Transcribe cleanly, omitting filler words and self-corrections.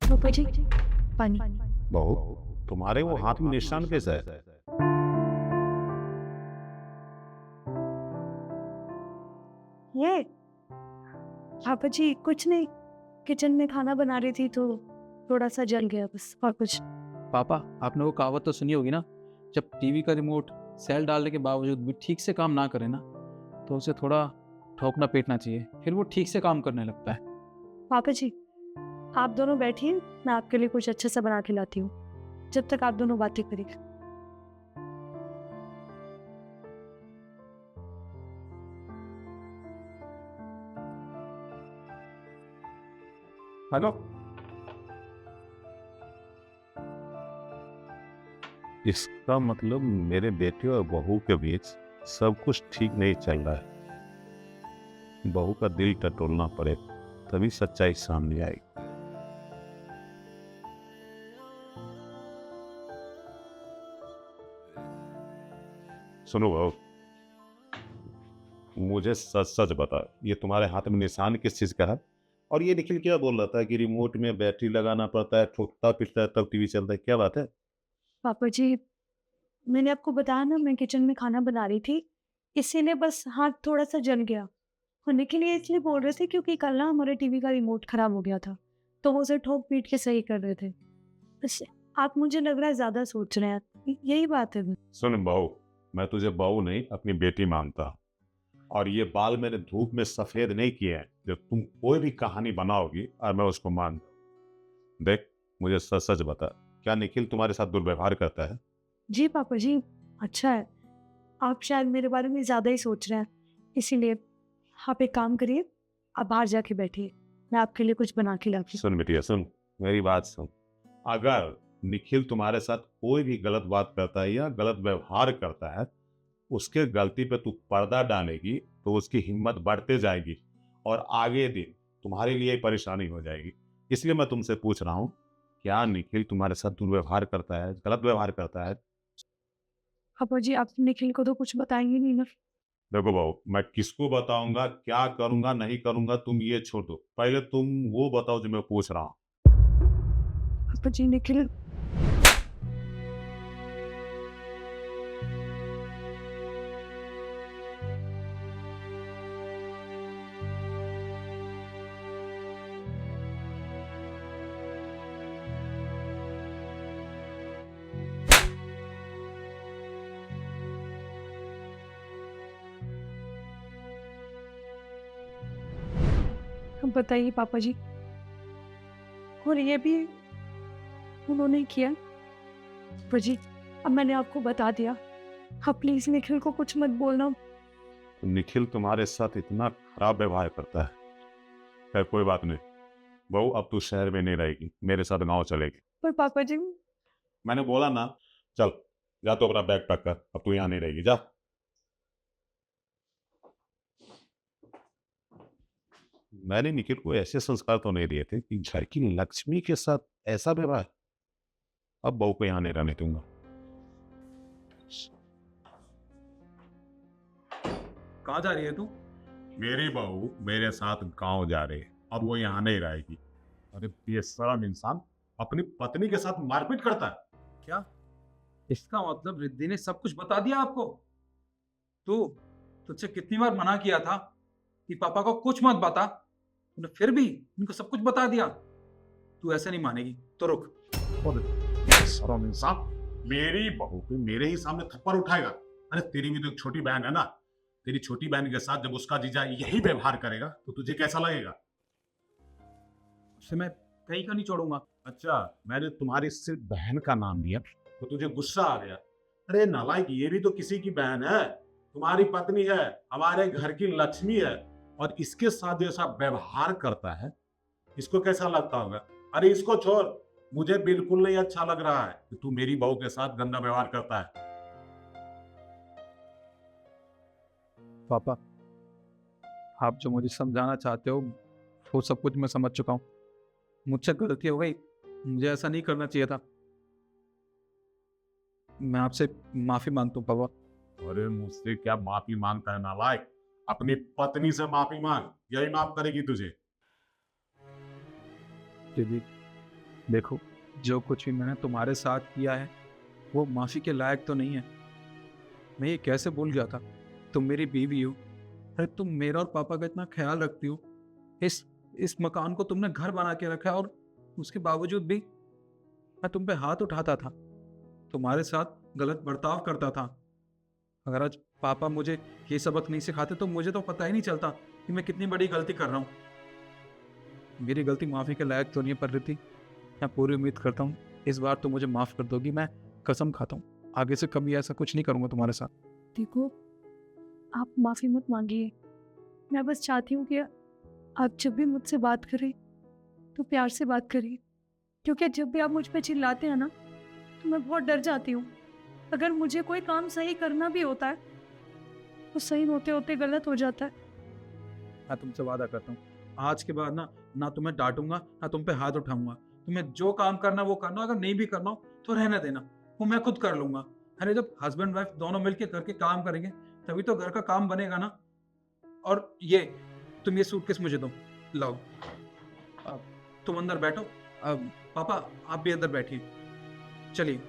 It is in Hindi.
पापा जी, पानी। बहू, तुम्हारे वो हाथ में निशान कैसा है? ये पापा जी कुछ नहीं, किचन में खाना बना रही थी तो थोड़ा सा जल गया बस, और कुछ। पापा, आपने वो कहावत तो सुनी होगी ना, जब टीवी का रिमोट सेल डालने के बावजूद भी ठीक से काम ना करे ना, तो उसे थोड़ा ठोकना पीटना चाहिए, फिर वो ठीक से काम करने लगता है। पापा जी, आप दोनों बैठिए, मैं आपके लिए कुछ अच्छा सा बना के लाती हूँ, जब तक आप दोनों बातें करिए। हेलो। इसका मतलब मेरे बेटे और बहू के बीच सब कुछ ठीक नहीं चल रहा है। बहू का दिल टटोलना पड़े, तभी सच्चाई सामने आएगी। सुनो बहू, मुझे सच सच बता, ये तुम्हारे हाथ में निशान किस चीज का है? और ये निखिल क्या बोल रहा था कि रिमोट में बैटरी लगाना पड़ता है, ठोकता पिटता है तब टीवी चलता है, क्या बात है? पापा जी, मैंने आपको बताया ना, मैं किचन में खाना बना रही थी, इसीलिए बस हाथ थोड़ा सा जल गया। होने के लिए इसलिए बोल रहे थे क्योंकि कल ना हमारे टीवी का रिमोट खराब हो गया था, तो वो उसे ठोक पीट के सही कर रहे थे। बस आप, मुझे लग रहा है ज्यादा सोच रहे हैं, यही बात है। सुन बहू, मैं तुझे बहू नहीं अपनी बेटी मानता हूं। और ये बाल मैंने धूप में सफेद नहीं किए हैं जो तुम कोई भी कहानी बनाओगी और मैं उसको मान दूं। देख, मुझे सच सच बता, क्या निखिल तुम्हारे साथ दुर्व्यवहार करता है? जी पापा जी, अच्छा है, आप शायद मेरे बारे में ज़्यादा ही सोच रहे हैं, इसीलिए आप एक काम करिए, आप बाहर जाके बैठिए, मैं आपके लिए कुछ बना के लाती हूँ। सुन बिटिया, सुन, मेरी बात सुन। अगर निखिल तुम्हारे साथ कोई भी गलत बात करता है या गलत व्यवहार करता है, उसके गलती पे तू पर्दा डालेगी तो उसकी हिम्मत बढ़ते जाएगी और आगे दिन तुम्हारे लिए ही परेशानी हो जाएगी। इसलिए मैं तुमसे पूछ रहा हूँ, क्या निखिल तुम्हारे साथ दुर्व्यवहार करता है, गलत व्यवहार करता है? पापा जी, आप निखिल को तो कुछ बताएंगे नहीं ना? देखो बहू, मैं किसको बताऊंगा, क्या करूंगा नहीं करूंगा, तुम ये छोड़ दो, पहले तुम वो बताओ जो मैं पूछ रहा हूँ। पापा जी, निखिल, अब बताइए पापा जी, और ये भी उन्होंने किया? पापा जी, अब मैंने आपको बता दिया, आप प्लीज निखिल को कुछ मत बोलना। तो निखिल तुम्हारे साथ इतना खराब व्यवहार करता है? खैर कोई बात नहीं बहू, अब तू शहर में नहीं रहेगी, मेरे साथ गांव चलेगी। पर पापा जी, मैंने बोला ना, चल, जा तो अपना बैग पैक कर, अब तू यहाँ नहीं रहेगी, जा। मैंने निखिल को ऐसे संस्कार तो नहीं दिए थे कि घर की लक्ष्मी के साथ ऐसा व्यवहार। अब बहू को यहाँ नहीं रहने दूंगा। कहाँ जा रही है तू? मेरी बहू मेरे साथ गांव जा रही है, अब वो यहाँ नहीं रहेगी। अरे बेशरम इंसान अपनी पत्नी के साथ मारपीट करता है। क्या? इसका मतलब रिद्धि ने सब कुछ बता दिया आपको? तू तुझसे कितनी बार मना किया था कि पापा को कुछ मत बता, तूने फिर भी उनको सब कुछ बता दिया। तू ऐसे नहीं मानेगी तो रुक। और बेशरम इंसान मेरी बहू पे मेरे ही सामने थप्पड़ उठाएगा। अरे तेरी भी तो एक छोटी बहन है ना, तेरी छोटी बहन के साथ जब उसका जीजा यही व्यवहार करेगा तो तुझे कैसा लगेगा? उससे मैं कहीं का नहीं छोड़ूंगा। अच्छा, मैंने तुम्हारी सिर्फ बहन का नाम लिया तो तुझे गुस्सा आ गया? अरे नालायक, ये भी तो किसी की बहन है, तुम्हारी पत्नी है, हमारे घर की लक्ष्मी है, और इसके साथ जैसा व्यवहार करता है, इसको कैसा लगता होगा? अरे इसको छोड़, मुझे बिल्कुल नहीं अच्छा लग रहा है कि तू मेरी बहू के साथ गंदा व्यवहार करता है। पापा, आप जो मुझे समझाना चाहते हो वो सब कुछ मैं समझ चुका हूँ। मुझसे गलती हो गई, मुझे ऐसा नहीं करना चाहिए था। मैं आपसे माफी मांगता हूँ पापा। अरे मुझसे क्या माफी मांगता है नालायक? अपनी पत्नी से माफी मांग, यही माफ करेगी तुझे। दीदी, देखो, जो कुछ भी मैंने तुम्हारे साथ किया है वो माफ़ी के लायक तो नहीं है। मैं ये कैसे भूल गया था, तुम मेरी बीवी हो। अरे तुम मेरा और पापा का इतना ख्याल रखती हो, इस मकान को तुमने घर बना के रखा है, और उसके बावजूद भी मैं तुम पे हाथ उठाता था, तुम्हारे साथ गलत बर्ताव करता था। अगर आज पापा मुझे ये सबक नहीं सिखाते तो मुझे तो पता ही नहीं चलता कि मैं कितनी बड़ी गलती कर रहा हूँ। मेरी गलती माफ़ी के लायक तो नहीं है, पर रिद्धि मैं पूरी उम्मीद करता हूँ इस बार तो मुझे माफ़ कर दोगी। मैं कसम खाता हूँ आगे से कभी ऐसा कुछ नहीं करूँगा तुम्हारे साथ। देखो, आप माफ़ी मत मांगिए। मैं बस चाहती हूँ कि आप जब भी मुझसे बात करें तो प्यार से बात करिए, क्योंकि जब भी आप मुझ पे चिल्लाते हैं ना तो मैं बहुत डर जाती हूँ। अगर मुझे कोई काम सही करना भी होता है तो सही होते होते गलत हो जाता है। मैं तुमसे वादा करता हूँ आज के बाद ना तुम्हें डांटूंगा ना तुम पे हाथ उठाऊंगा। तुम्हें जो काम करना वो करना, अगर नहीं भी करना हो तो रहने देना, वो मैं खुद कर लूंगा। अरे जब हस्बैंड वाइफ दोनों मिलके करके काम करेंगे तभी तो घर का काम बनेगा ना। और ये तुम ये सूटकेस मुझे दो, लाओ। अब तुम अंदर बैठो, अब पापा आप भी अंदर बैठिए, चलिए।